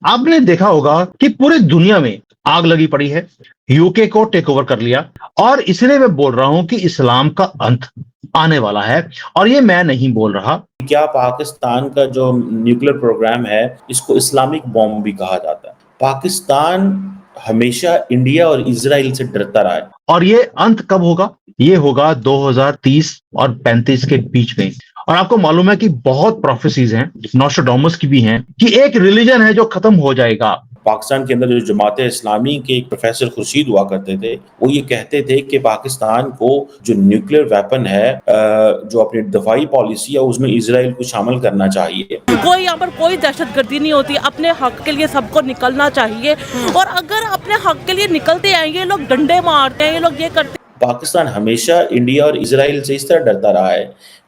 आपने देखा होगा कि पूरी दुनिया में आग लगी पड़ी है। यूके को टेक ओवर कर लिया और इसलिए मैं बोल रहा हूं कि इस्लाम का अंत आने वाला है। और ये मैं नहीं बोल रहा। क्या पाकिस्तान का जो न्यूक्लियर प्रोग्राम है इसको इस्लामिक बॉम्ब भी कहा जाता है। पाकिस्तान हमेशा इंडिया और इजराइल से डरता रहा है। और ये अंत कब होगा? ये होगा 2030 और 35 के बीच में। और आपको मालूम है कि बहुत प्रोफेसीज हैं, नोस्ट्राडामस की भी हैं, कि एक रिलीजन है जो खत्म हो जाएगा। पाकिस्तान के अंदर जो जमात इस्लामी के एक प्रोफेसर खुर्शीद हुआ करते थे, वो ये कहते थे कि पाकिस्तान को जो न्यूक्लियर वेपन है, जो अपनी दफाई पॉलिसी है उसमें इजराइल को शामिल करना चाहिए। कोई यहाँ पर कोई दहशतगर्दी नहीं होती, अपने हक के लिए सबको निकलना चाहिए। और अगर अपने हक के लिए निकलते हैं ये लोग डंडे मारते हैं, ये लोग ये करते हैं। पाकिस्तान हमेशा इंडिया और इजराइल से इस तरह डरता रहा है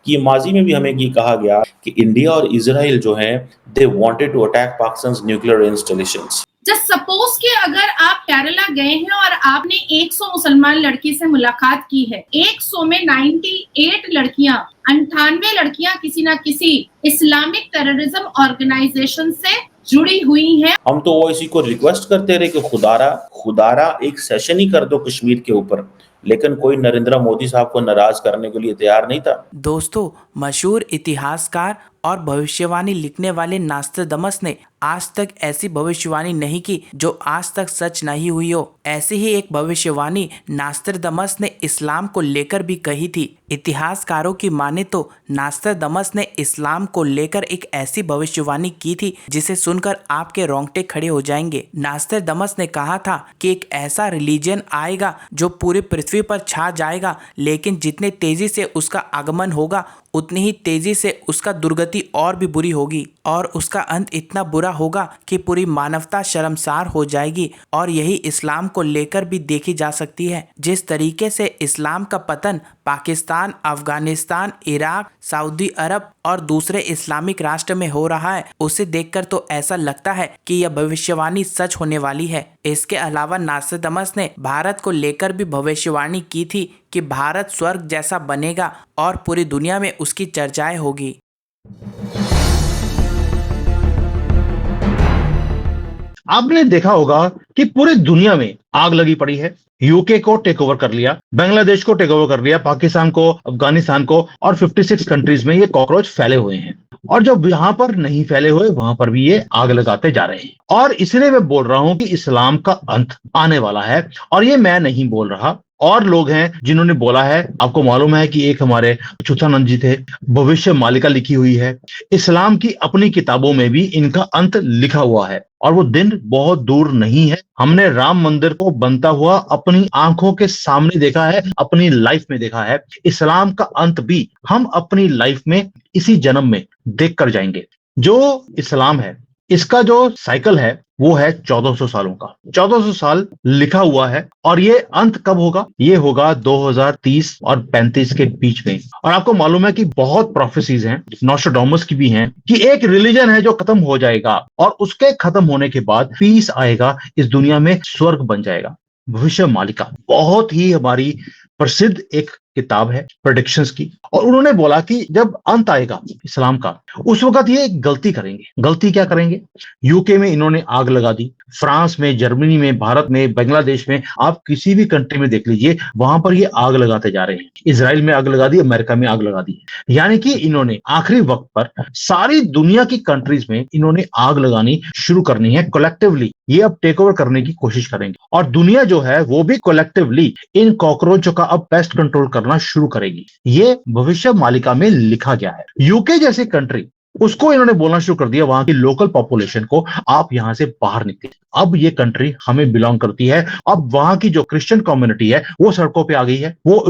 कि माजी में भी हमें ये कहा गया कि इंडिया और इजराइल जो हैं they wanted to attack Pakistan nuclear installations. Just suppose कि अगर आप केरला गए हैं और आपने 100 मुसलमान लड़की से मुलाकात की है, 100 में 98 लड़कियां, 98 लड़कियां किसी ना किसी इस्लामिक टेररिज्म ऑर्गेनाइजेशन से जुड़ी हुई हैं। हम तो ओवैसी को रिक्वेस्ट करते रहे कि खुदारा एक सेशन ही कर दो कश्मीर के ऊपर, लेकिन कोई नरेंद्र मोदी साहब को नाराज करने के लिए तैयार नहीं था। दोस्तों, मशहूर इतिहासकार और भविष्यवाणी लिखने वाले नास्ट्राडामस ने आज तक ऐसी भविष्यवाणी नहीं की जो आज तक सच नहीं हुई हो। ऐसी ही एक भविष्यवाणी नास्ट्राडामस ने इस्लाम को लेकर भी कही थी। इतिहासकारों की माने तो नास्ट्राडामस ने इस्लाम को लेकर एक ऐसी भविष्यवाणी की थी जिसे सुनकर आपके रोंगटे खड़े हो जाएंगे। नास्ट्राडामस ने कहा था कि एक ऐसा रिलीजन आएगा जो पूरी पृथ्वी पर छा जाएगा, लेकिन जितने तेजी से उसका आगमन होगा उतनी ही तेजी से उसका दुर्गति और भी बुरी होगी, और उसका अंत इतना बुरा होगा कि पूरी मानवता शर्मसार हो जाएगी। और यही इस्लाम को लेकर भी देखी जा सकती है। जिस तरीके से इस्लाम का पतन पाकिस्तान, अफगानिस्तान, इराक, सऊदी अरब और दूसरे इस्लामिक राष्ट्र में हो रहा है, उसे देखकर तो ऐसा लगता है कि यह भविष्यवाणी सच होने वाली है। इसके अलावा नास्ट्राडामस ने भारत को लेकर भी भविष्यवाणी की थी कि भारत स्वर्ग जैसा बनेगा और पूरी दुनिया में उसकी चर्चाएं होगी। आपने देखा होगा कि पूरी दुनिया में आग लगी पड़ी है। यूके को टेक ओवर कर लिया, बांग्लादेश को टेक ओवर कर लिया, पाकिस्तान को, अफगानिस्तान को, और 56 कंट्रीज में ये कॉकरोच फैले हुए हैं। और जब यहां पर नहीं फैले हुए वहां पर भी ये आग लगाते जा रहे हैं। और इसलिए मैं बोल रहा हूं कि इस्लाम का अंत आने वाला है। और ये मैं नहीं बोल रहा, और लोग हैं जिन्होंने बोला है। आपको मालूम है कि एक हमारे अच्युतानंद जी थे, भविष्य मालिका लिखी हुई है। इस्लाम की अपनी किताबों में भी इनका अंत लिखा हुआ है, और वो दिन बहुत दूर नहीं है। हमने राम मंदिर को बनता हुआ अपनी आंखों के सामने देखा है, अपनी लाइफ में देखा है। इस्लाम का अंत भी हम अपनी लाइफ में इसी जन्म में देख कर जाएंगे। जो इस्लाम है इसका जो साइकिल है वो है 1400 सालों का। 1400 साल लिखा हुआ है, और ये अंत कब होगा? ये होगा 2030 और 35 के बीच में। और आपको मालूम है कि बहुत प्रोफेसीज हैं, नोस्ट्राडामस की भी हैं, कि एक रिलीजन है जो खत्म हो जाएगा, और उसके खत्म होने के बाद पीस आएगा, इस दुनिया में स्वर्ग बन जाएगा। भविष्य मालिका बहुत ही हमारी प्रसिद्ध एक किताब है प्रेडिक्शंस की। और उन्होंने बोला कि जब अंत आएगा इस्लाम का, उस वक्त ये एक गलती करेंगे। गलती क्या करेंगे? यूके में इन्होंने आग लगा दी, फ्रांस में, जर्मनी में, भारत में, बांग्लादेश में, आप किसी भी कंट्री में देख लीजिए, वहां पर ये आग लगाते जा रहे हैं। इजराइल में आग लगा दी, अमेरिका में आग लगा दी। यानी कि इन्होंने आखिरी वक्त पर सारी दुनिया की कंट्रीज में इन्होंने आग लगानी शुरू करनी है। कलेक्टिवली ये अब टेक ओवर करने की कोशिश करेंगे, और दुनिया जो है वो भी कलेक्टिवली इन कॉकरोचों का अब पेस्ट कंट्रोल करना शुरू करेगी। ये भविष्य मालिका में लिखा गया है। यूके जैसी कंट्री, उसको इन्होंने बोलना शुरू कर दिया, वहां की लोकल पॉपुलेशन को, आप यहां से बाहर निकले, अब ये कंट्री हमें बिलोंग करती है। अब वहां की जो क्रिश्चियन कम्युनिटी है वो सड़कों पे आ गई है, वो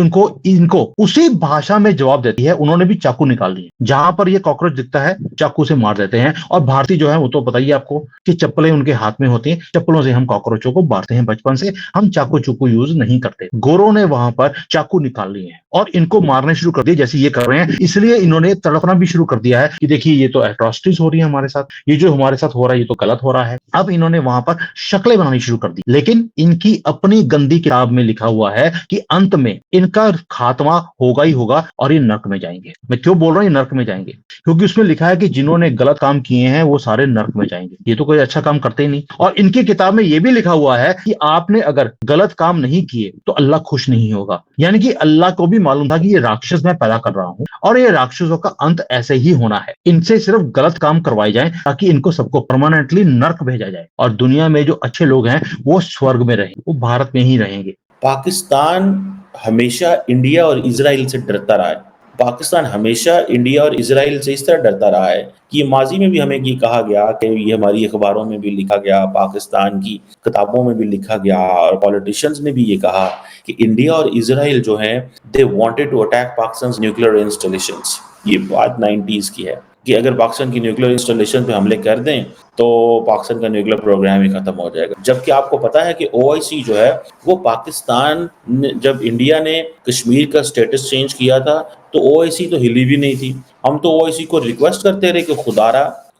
इनको उसी भाषा में जवाब देती है। उन्होंने भी चाकू निकाल दिए, जहां पर ये कॉकरोच दिखता है चाकू से मार देते हैं। और भारतीय जो है वो तो बताइए आपको कि चप्पलें उनके हाथ में होती हैं, चप्पलों से हम कॉकरोचों को मारते हैं। बचपन से हम चाकू चुकू यूज नहीं करते। गोरों ने वहां पर चाकू निकाल लिए हैं और इनको मारने शुरू कर दिए, जैसे ये कर रहे हैं। इसलिए इन्होंने तड़पना भी शुरू कर दिया है कि देखिए ये तो एट्रोसिटीज हो रही है हमारे साथ, ये जो हमारे साथ हो रहा है ये तो गलत हो रहा है। अब इन्होंने वहां पर शक्लें बनानी शुरू कर दी, लेकिन इनकी अपनी गंदी किताब में लिखा हुआ है कि अंत में इनका खात्मा होगा ही होगा और ये नर्क में जाएंगे। मैं क्यों बोल रहा हूं ये नर्क में जाएंगे, क्योंकि उसमें लिखा है कि जिन्होंने गलत काम किए हैं वो सारे नर्क में जाएंगे। ये तो कोई अच्छा काम करते ही नहीं। और इनकी किताब में ये भी लिखा हुआ है कि आपने अगर गलत काम नहीं किए तो अल्लाह खुश नहीं होगा। यानी कि अल्लाह को भी मालूम था कि ये राक्षस मैं पैदा कर रहा हूं और ये राक्षसों का अंत ऐसे ही होना है। इनसे सिर्फ गलत काम करवाए जाए ताकि इनको सबको परमानेंटली नर्क भेजा जाए और दुनिया में जो अच्छे लोग हैं वो स्वर्ग में रहे, वो भारत में ही रहेंगे। पाकिस्तान हमेशा इंडिया और इजराइल से डरता रहा है। पाकिस्तान हमेशा इंडिया और इजराइल से इस तरह डरता रहा है कि ये माजी में भी हमें ये कहा गया कि ये हमारी अखबारों में भी लिखा गया, पाकिस्तान की किताबों में भी लिखा गया और पॉलिटिशियंस ने भी ये कहा कि इंडिया और इजराइल जो हैं they wanted to attack Pakistan nuclear installations. ये बात 90s की है कि अगर पाकिस्तान की न्यूक्लियर इंस्टॉलेशन पे हमले कर दें तो पाकिस्तान का न्यूक्लियर प्रोग्राम ही खत्म हो जाएगा। जबकि आपको पता है कि ओआईसी जो है वो पाकिस्तान जब इंडिया ने कश्मीर का स्टेटस चेंज किया था तो ओआईसी तो हिली भी नहीं थी। हम तो ओआईसी को रिक्वेस्ट करते रहे कि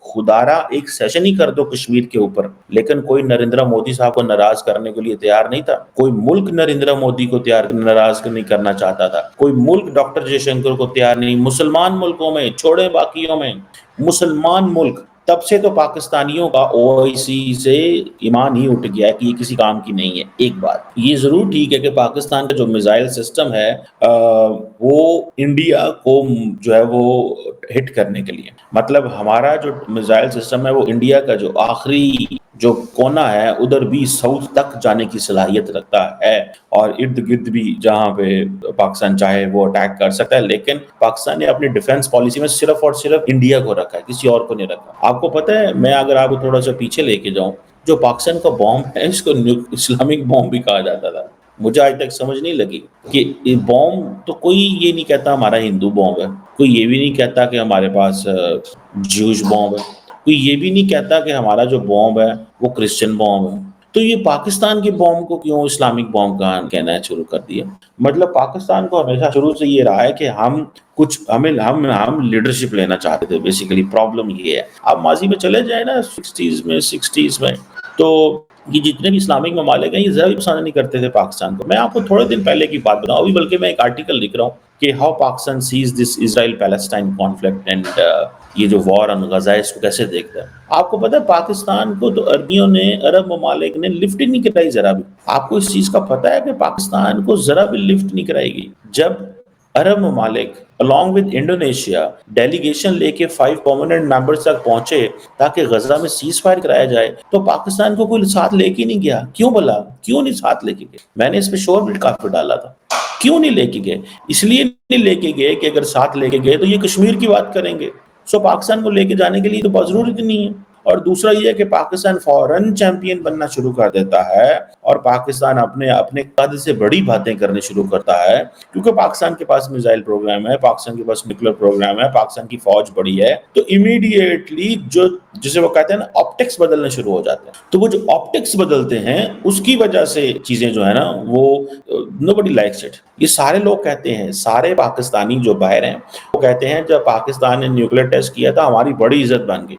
खुदारा एक सेशन ही कर दो कश्मीर के ऊपर, लेकिन कोई नरेंद्र मोदी साहब को नाराज करने के लिए तैयार नहीं था। कोई मुल्क नरेंद्र मोदी को नाराज नहीं करना चाहता था। कोई मुल्क डॉक्टर जयशंकर को तैयार नहीं। मुसलमान मुल्कों में, छोड़े बाकियों में, मुसलमान मुल्क, तब से तो पाकिस्तानियों का ओआईसी से ईमान ही उठ गया है कि ये किसी काम की नहीं है। एक बात ये जरूर ठीक है कि पाकिस्तान का जो मिसाइल सिस्टम है वो इंडिया को जो है वो हिट करने के लिए, मतलब हमारा जो मिसाइल सिस्टम है वो इंडिया का जो आखिरी जो कोना है उधर भी साउथ तक जाने की सलाहियत रखता है और इर्द गिर्द भी जहां पे पाकिस्तान चाहे वो अटैक कर सकता है। लेकिन पाकिस्तान ने अपनी डिफेंस पॉलिसी में सिर्फ और सिर्फ इंडिया को रखा है, किसी और को नहीं रखा। आपको पता है, मैं अगर आपको थोड़ा सा पीछे लेके जाऊं, जो पाकिस्तान का बॉम्ब है इसको इस्लामिक बॉम्ब भी कहा जाता था। मुझे आज तक समझ नहीं लगी कि बॉम्ब तो कोई ये नहीं कहता हमारा हिंदू बॉम्ब है, कोई ये भी नहीं कहता कि हमारे पास ज्यूश बॉम्ब है, कोई ये भी नहीं कहता कि हमारा जो बॉम्ब है वो क्रिश्चियन बॉम्ब है। तो ये पाकिस्तान के बॉम्ब को क्यों इस्लामिक बॉम्ब कहना शुरू कर दिया? मतलब पाकिस्तान को हमेशा शुरू से ये रहा है कि हम लीडरशिप लेना चाहते थे। बेसिकली प्रॉब्लम ये है, आप माजी में चले जाए ना 60s में, तो ये जितने भी इस्लामिक ममालिक हैं ये जरा भी पसंद नहीं करते थे पाकिस्तान को। मैं आपको थोड़े दिन पहले की बात बताऊं, अभी बल्कि मैं एक आर्टिकल लिख रहा हूँ कि how Pakistan sees this Israel Palestine conflict and ये जो वॉर ऑन गजा इसको कैसे देखता है। आपको पता है पाकिस्तान को तो अरब ममालिक ने लिफ्ट ही नहीं कराई जरा भी। आपको इस चीज का पता है कि पाकिस्तान को जरा भी लिफ्ट नहीं कराएगी। जब अरब ममालिक अलॉन्ग विद इंडोनेशिया डेलीगेशन लेके 5 परमानेंट मेंबर्स तक पहुंचे ताकि गजा में सीज फायर कराया जाए, तो पाकिस्तान को कोई साथ लेके नहीं गया। क्यों भला, क्यों नहीं साथ लेके गए? मैंने इस पे शोर भी काफी डाला था। क्यों नहीं लेके गए? इसलिए नहीं लेके गए कि अगर साथ लेके गए तो ये कश्मीर की बात करेंगे। सो पाकिस्तान को लेके जाने के लिए तो बहुत जरूरत नहीं है। और दूसरा ये है कि पाकिस्तान फौरन चैंपियन बनना शुरू कर देता है और पाकिस्तान अपने कद से बड़ी बातें करने शुरू करता है, क्योंकि पाकिस्तान के पास मिसाइल प्रोग्राम है, पाकिस्तान के पास न्यूक्लियर प्रोग्राम है, पाकिस्तान की फौज बड़ी है। तो इमीडिएटली जो जिसे वो कहते हैं ना ऑप्टिक्स बदलने शुरू हो जाते हैं। तो वो जो ऑप्टिक्स बदलते हैं उसकी वजह से चीजें जो है ना वो नोबडी लाइक्स इट। ये सारे लोग कहते हैं, सारे पाकिस्तानी जो बाहर हैं वो कहते हैं जब पाकिस्तान ने न्यूक्लियर टेस्ट किया था हमारी बड़ी इज्जत बन गई।